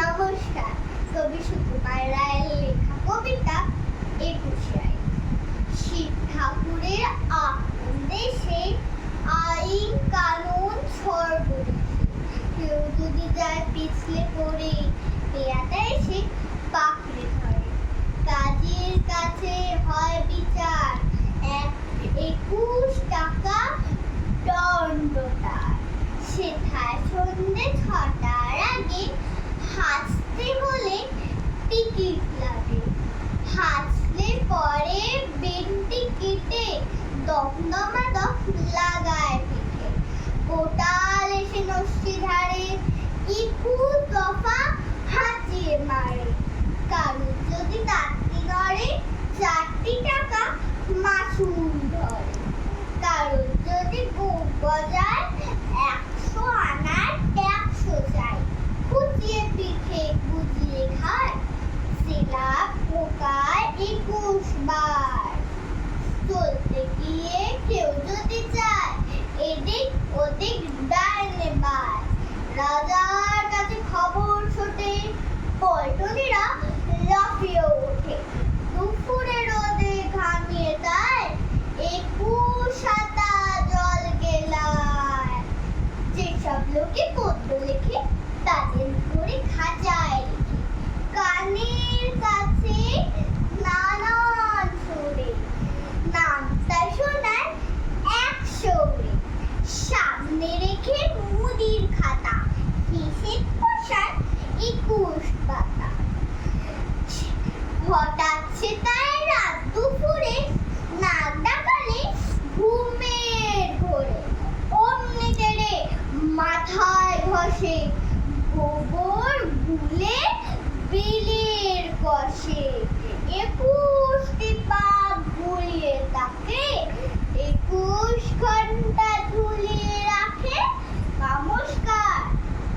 নমস্কার। কবি সুকুমার রায়ের লেখা কবিতা ২১ শিব ঠাকুরের আপন দেশে আইন কানুন সর্বদেশে। কেউ যদি যায় পিছলে পড়ে, পেয়াদা এসে পাকড়ে ধরে। কাজের কাছে হয় বিচার, ২১ টাকা দণ্ড তার। সেথায় সন্ধ্যে ৬টার আগে হাসতে হলে টিকিট লাগে। হাসলে পরে বেন্টি কেটে দমদমাদম লাগায় পিঠে। কোটাল এসে নস্যি ধারে ২১ দফা হাঁচিয়ে মারে। কারুর যদি তাঁতি নড়ে ৪টি টাকা মাসুল ধরে। কারুর যদি বুক গজায় ১০০ আনার ট্যাক্স চাই। খুঁচিয়ে পিঠে গুজিয়ে খায়, শিলা পোকায় ২১